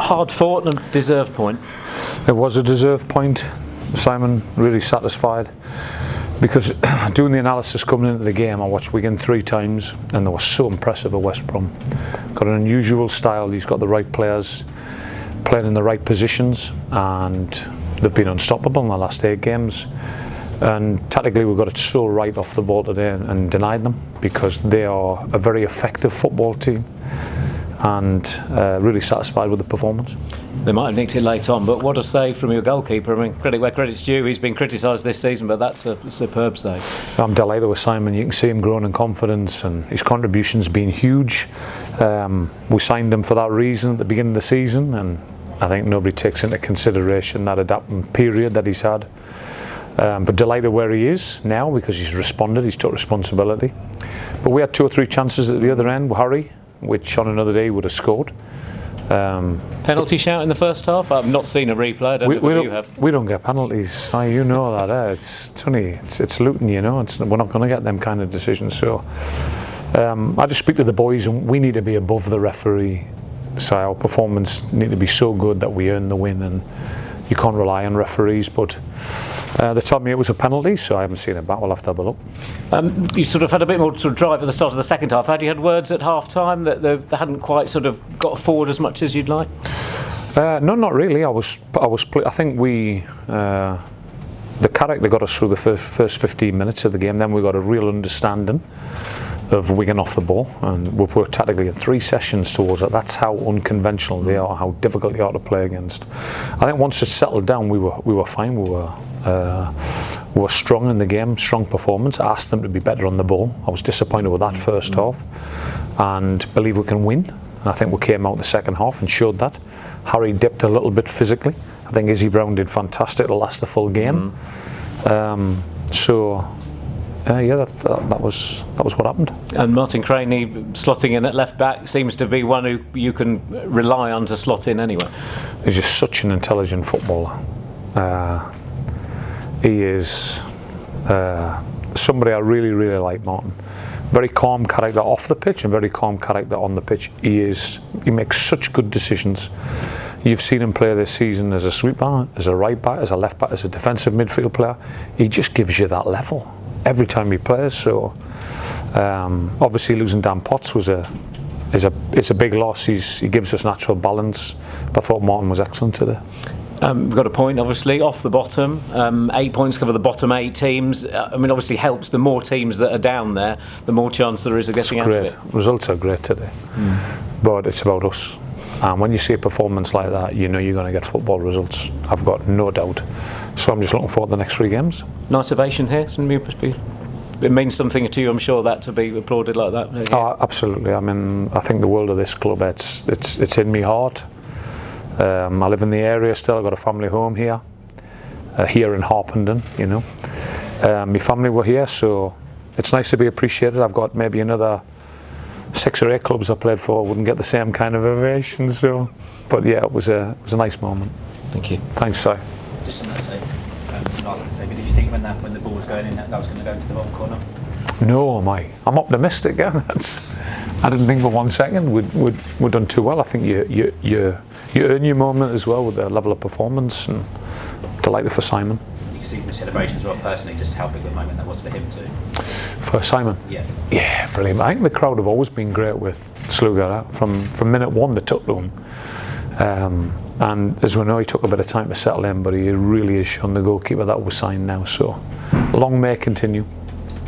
hard fought and a deserved point. It was a deserved point. Simon really satisfied, because doing the analysis coming into the game, I watched Wigan 3 times and they were so impressive at West Brom. Got an unusual style, he's got the right players playing in the right positions, and they've been unstoppable in the last 8 games. And tactically we got it so right off the ball today and denied them, because they are a very effective football team, and really satisfied with the performance. They might have nicked it late on, but what a save from your goalkeeper. I mean, credit where credit's due. He's been criticised this season, but that's a superb save. I'm delighted with Simon. You can see him growing in confidence, and his contribution's been huge. We signed him for that reason at the beginning of the season, and I think nobody takes into consideration that adapting period that he's had. But delighted where he is now, because he's responded, he's took responsibility. But we had 2 or 3 chances at the other end with Harry, which on another day would have scored. Penalty shout in the first half? I've not seen a replay. I don't know if you have. We don't get penalties. You know that. It's Luton. You know, we're not going to get them kind of decisions. So I just speak to the boys, and we need to be above the referee. So our performance need to be so good that we earn the win, and you can't rely on referees. But they told me it was a penalty, so I haven't seen it back. We'll have to have a look. You sort of had a bit more sort of drive at the start of the second half. Had you had words at half time that they hadn't quite sort of got forward as much as you'd like? No, not really. I think the character got us through the first 15 minutes of the game. Then we got a real understanding of Wigan off the ball, and we've worked tactically in 3 sessions towards it. That's how unconventional they are, how difficult they are to play against. I think once it settled down, we were fine. We were strong in the game, strong performance. I asked them to be better on the ball. I was disappointed with that first half, and believe we can win. And I think we came out the second half and showed that. Harry dipped a little bit physically. I think Izzy Brown did fantastic to last the full game. That was what happened. And Martin Craney slotting in at left back seems to be one who you can rely on to slot in anyway. He's just such an intelligent footballer. He is somebody I really, really like, Martin. Very calm character off the pitch and very calm character on the pitch. He makes such good decisions. You've seen him play this season as a sweeper, as a right back, as a left back, as a defensive midfield player. He just gives you that level every time he plays. So obviously losing Dan Potts is a big loss. He gives us natural balance. But I thought Martin was excellent today. We've got a point, obviously, off the bottom. 8 points cover the bottom 8 teams. I mean, obviously helps the more teams that are down there, the more chance there is of getting out of it. Results are great today, but it's about us. And when you see a performance like that, you know you're going to get football results. I've got no doubt. So I'm just looking forward to the next 3 games. Nice ovation here. It means something to you, I'm sure, that to be applauded like that. Yeah. Oh, absolutely. I mean, I think the world of this club. It's in my heart. I live in the area still. I've got a family home here in Harpenden, you know. My family were here, so it's nice to be appreciated. I've got maybe another 6 or 8 clubs I played for wouldn't get the same kind of ovation. So, but yeah, it was a nice moment. Thank you. Thanks, Si. Just on that save, but did you think when the ball was going in that was going to go into the bottom corner? No, I'm optimistic. Yeah, I didn't think for 1 second we'd done too well. I think you earn your moment as well with the level of performance, and delighted for Simon. You can see from the celebration as well, personally, just how big a moment that was for him too. For Simon? Yeah, brilliant. I think the crowd have always been great with Sluga. From minute 1 they took to him. And as we know, he took a bit of time to settle in, but he really has shown the goalkeeper that was signed now. So long may it continue.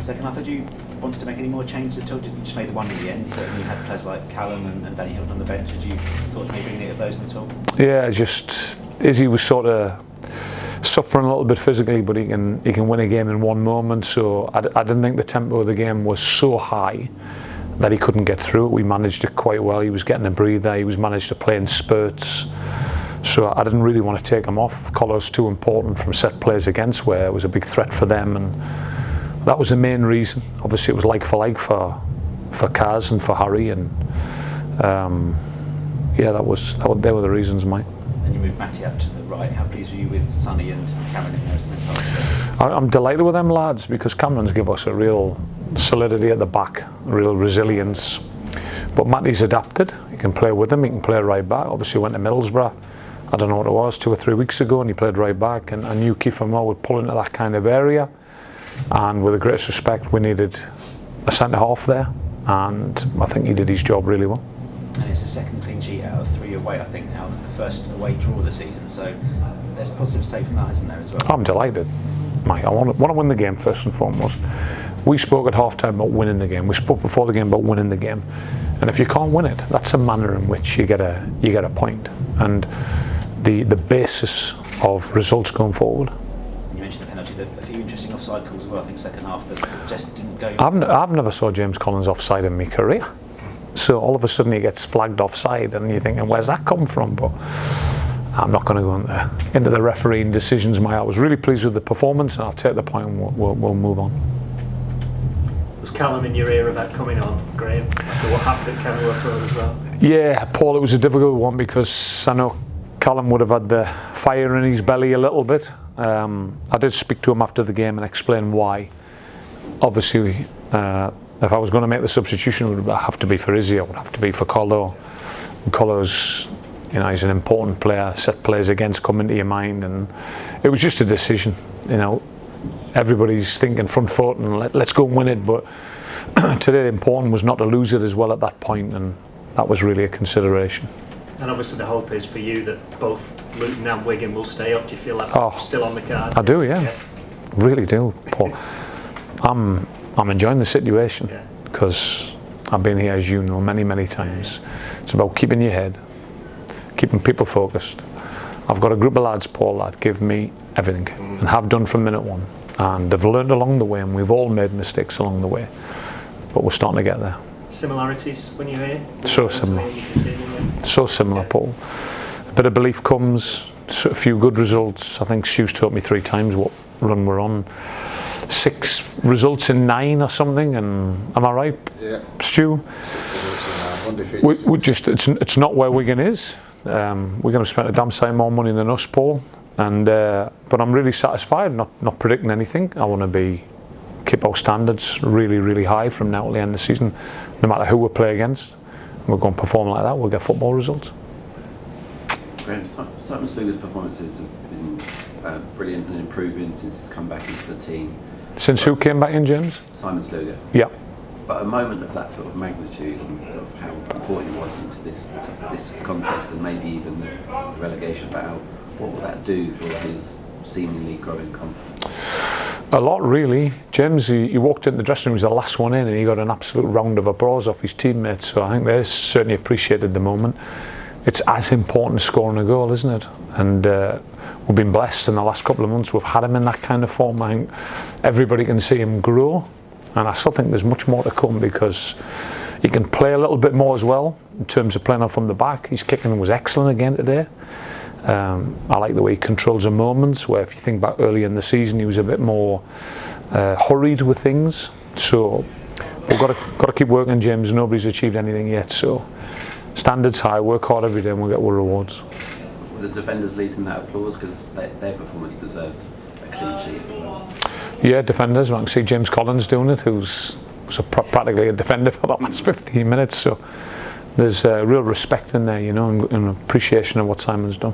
Second half, did you wanted to make any more changes at all? Did you just make the one in the end? But you had players like Callum and Danny Hilton on the bench. Did you thought maybe bring any of those in at all? Yeah, just Izzy was sort of suffering a little bit physically, but he can win a game in one moment. So I didn't think the tempo of the game was so high that he couldn't get through it. We managed it quite well. He was getting a breather. He was managed to play in spurts. So I didn't really want to take him off. Collar's too important from set plays against, where it was a big threat for them, and that was the main reason. Obviously it was like for Kaz and for Harry, and they were the reasons, Mike. And you moved Matty up to the right. How pleased were you with Sonny and Cameron in those? I'm delighted with them lads, because Cameron's give us a real solidity at the back, real resilience. But Matty's adapted. He can play with him. He can play right back. Obviously went to Middlesbrough, I don't know what it was, 2 or 3 weeks ago, and he played right back. And I knew Kiefer Moore would pull into that kind of area. And with the greatest respect, we needed a centre half there. And I think he did his job really well. And it's the second clean sheet out of 3 away, I think, now, the first away draw of the season. So there's positives to take from that, isn't there, as well? I'm delighted, Mike. I want to win the game first and foremost. We spoke at half-time about winning the game. We spoke before the game about winning the game. And if you can't win it, that's a manner in which you get a point. And the basis of results going forward. You mentioned the penalty, a few interesting offside calls as well, I think, second half that just didn't go. I've never saw James Collins offside in my career. So all of a sudden he gets flagged offside and you're thinking, where's that come from? But I'm not going to go into the refereeing decisions. I was really pleased with the performance, and I'll take the point and we'll move on. Was Callum in your ear about coming on, Graeme, after what happened at Kenilworth Road as well? Yeah, Paul, it was a difficult one because I know Callum would have had the fire in his belly a little bit. I did speak to him after the game and explain why. Obviously, if I was going to make the substitution, it would have to be for Izzy, it would have to be for Colo. Colo's, he's an important player. Set plays against come into your mind, and it was just a decision. Everybody's thinking front foot and let's go and win it, but today important was not to lose it as well at that point, and that was really a consideration. And obviously the hope is for you that both Luton and Wigan will stay up. Do you feel that's still on the cards? I do, yeah. Really do, Paul. I'm enjoying the situation because I've been here, as you know, many times. It's about keeping your head, keeping people focused. I've got a group of lads, Paul, that give me everything and have done from minute one. And they've learned along the way, and we've all made mistakes along the way. But we're starting to get there. Similarities when you're here? So similar. So similar, Paul. A bit of belief comes, a few good results. I think Stu's taught me 3 times what run we're on. 6 results in 9 or something, and am I right, Stu? It's not where Wigan is. We're going to spend a damn sight more money than us, Paul. And but I'm really satisfied. Not predicting anything. I want to keep our standards really high from now till the end of the season, no matter who we play against. We're going to perform like that. We'll get football results. Graeme, Simon Sluga's performances have been brilliant and improving since he's come back into the team. Since who came back in, James? Simon Sluga. Yeah. But a moment of that sort of magnitude and sort of how important he was into this contest, and maybe even the relegation battle, what will that do for his seemingly growing confidence? A lot, really. James, he walked in the dressing room, he was the last one in, and he got an absolute round of applause off his teammates. So I think they certainly appreciated the moment. It's as important as scoring a goal, isn't it? And we've been blessed in the last couple of months. We've had him in that kind of form. I think everybody can see him grow, and I still think there's much more to come because he can play a little bit more as well in terms of playing off from the back. His kicking was excellent again today. I like the way he controls the moments, where if you think back early in the season he was a bit more hurried with things. So we've got to keep working, James. Nobody's achieved anything yet, so standards high, work hard every day and we'll get our rewards. Were the defenders leading that applause because their performance deserved a clean sheet as well? Yeah, defenders. I can see James Collins doing it, who's practically a defender for the last 15 minutes, so there's real respect in there, and appreciation of what Simon's done.